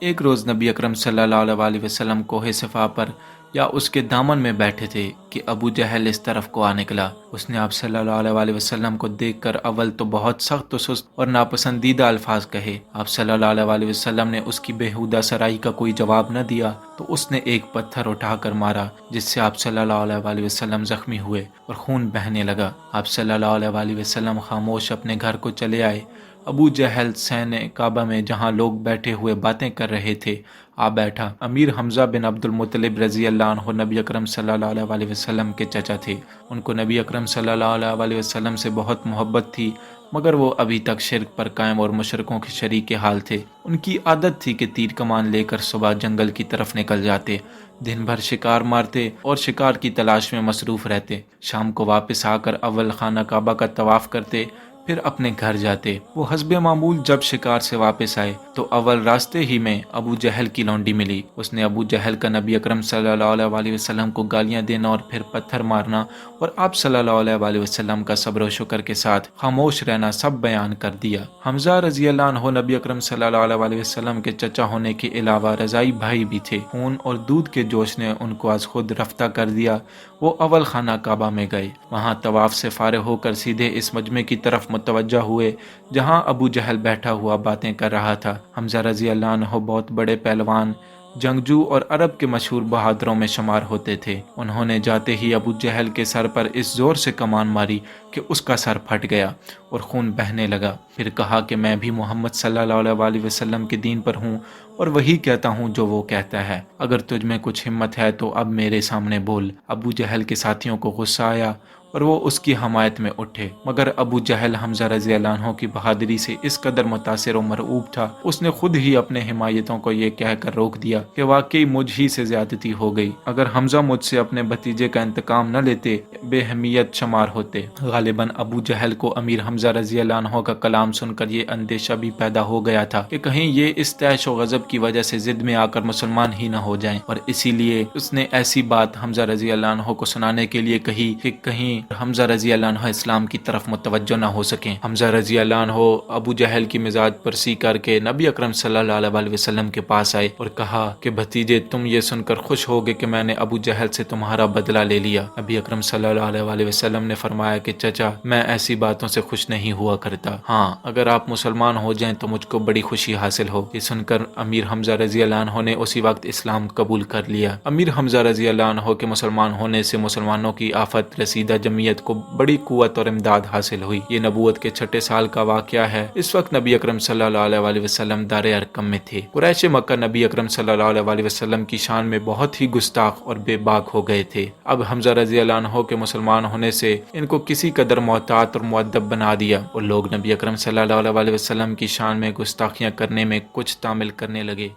ایک روز نبی اکرم صلی اللہ علیہ وسلم کوہ صفا پر یا اس کے دامن میں بیٹھے تھے کہ ابو جہل اس طرف کو آ نکلا۔ اس نے آپ صلی اللہ علیہ وسلم کو دیکھ کر اول تو بہت سخت و سست اور ناپسندیدہ الفاظ کہے۔ آپ صلی اللہ علیہ وسلم نے اس کی بیہودہ سرائی کا کوئی جواب نہ دیا تو اس نے ایک پتھر اٹھا کر مارا، جس سے آپ صلی اللہ علیہ وسلم زخمی ہوئے اور خون بہنے لگا۔ آپ صلی اللہ علیہ وسلم خاموش اپنے گھر کو چلے آئے۔ ابو جہل سین کعبہ میں جہاں لوگ بیٹھے ہوئے باتیں کر رہے تھے آ بیٹھا۔ امیر حمزہ بن عبد المطلب رضی اللہ عنہ نبی اکرم صلی اللہ علیہ وسلم کے چچا تھے۔ ان کو نبی اکرم صلی اللہ علیہ وسلم سے بہت محبت تھی، مگر وہ ابھی تک شرک پر قائم اور مشرکوں کے شریک حال تھے۔ ان کی عادت تھی کہ تیر کمان لے کر صبح جنگل کی طرف نکل جاتے، دن بھر شکار مارتے اور شکار کی تلاش میں مصروف رہتے۔ شام کو واپس آ کر اول خانہ کعبہ کا طواف کرتے، پھر اپنے گھر جاتے۔ وہ حسب معمول جب شکار سے واپس آئے تو اول راستے ہی میں ابو جہل کی لونڈی ملی۔ اس نے ابو جہل کا نبی اکرم صلی اللہ علیہ وسلم کو گالیاں دینا اور پھر پتھر مارنا اور آپ صلی اللہ علیہ وسلم کا صبر و شکر کے ساتھ خاموش رہنا سب بیان کر دیا۔ حمزہ رضی اللہ عنہ نبی اکرم صلی اللہ علیہ وسلم کے چچا ہونے کے علاوہ رضائی بھائی بھی تھے۔ خون اور دودھ کے جوش نے ان کو از خود رفتہ کر دیا۔ وہ اول خانہ کعبہ میں گئے، وہاں طواف سے فارغ ہو کر سیدھے اس مجمع کی طرف متوجہ ہوئے جہاں ابو جہل بیٹھا ہوا باتیں کر رہا تھا۔ حمزہ رضی اللہ عنہ بہت بڑے پہلوان، جنگجو اور عرب کے مشہور بہادروں میں شمار ہوتے تھے۔ انہوں نے جاتے ہی ابو جہل کے سر پر اس زور سے کمان ماری کہ اس کا سر پھٹ گیا اور خون بہنے لگا۔ پھر کہا کہ میں بھی محمد صلی اللہ علیہ وسلم کے دین پر ہوں اور وہی کہتا ہوں جو وہ کہتا ہے۔ اگر تجھ میں کچھ ہمت ہے تو اب میرے سامنے بول۔ ابو جہل کے ساتھیوں کو غصہ آیا اور وہ اس کی حمایت میں اٹھے، مگر ابو جہل حمزہ رضی اللہ عنہ کی بہادری سے اس قدر متاثر و مرعوب تھا، اس نے خود ہی اپنے حمایتوں کو یہ کہہ کر روک دیا کہ واقعی مجھ ہی سے زیادتی ہو گئی۔ اگر حمزہ مجھ سے اپنے بھتیجے کا انتقام نہ لیتے، بے اہمیت شمار ہوتے۔ غالباً ابو جہل کو امیر حمزہ رضی اللہ عنہ کا کلام سن کر یہ اندیشہ بھی پیدا ہو گیا تھا کہ کہیں یہ اس طیش و غضب کی وجہ سے ضد میں آ کر مسلمان ہی نہ ہو جائیں، اور اسی لیے اس نے ایسی بات حمزہ رضی اللہ عنہ کو سنانے کے لیے کہی کہ کہیں حمزہ رضی اللہ عنہ اسلام کی طرف متوجہ نہ ہو سکیں۔ حمزہ رضی اللہ عنہ ابو جہل کی مزاج پرسی کر کے نبی اکرم صلی اللہ علیہ وسلم کے پاس آئے اور کہا کہ بھتیجے، تم یہ سن کر خوش ہوگے کہ میں نے ابو جہل سے تمہارا بدلہ لے لیا۔ نبی اکرم صلی اللہ علیہ وسلم نے فرمایا کہ چچا، میں ایسی باتوں سے خوش نہیں ہوا کرتا۔ ہاں، اگر آپ مسلمان ہو جائیں تو مجھ کو بڑی خوشی حاصل ہو۔ یہ سن کر امیر حمزہ رضی اللہ عنہ نے اسی وقت اسلام قبول کر لیا۔ امیر حمزہ رضی اللہ عنہ کے مسلمان ہونے سے مسلمانوں کی آفت رسیدہ جمعیت کو بڑی قوت اور امداد حاصل ہوئی۔ یہ نبوت کے 6 سال کا واقعہ ہے۔ اس وقت نبی اکرم صلی اللہ علیہ وسلم دار ارقم میں تھے۔ قریش مکہ نبی اکرم صلی اللہ علیہ وسلم کی شان میں بہت ہی گستاخ اور بے باک ہو گئے تھے۔ اب حمزہ رضی اللہ عنہ کے مسلمان ہونے سے ان کو کسی قدر محتاط اور مؤدب بنا دیا، اور لوگ نبی اکرم صلی اللہ علیہ وسلم کی شان میں گستاخیاں کرنے میں کچھ تعمل کرنے لگے۔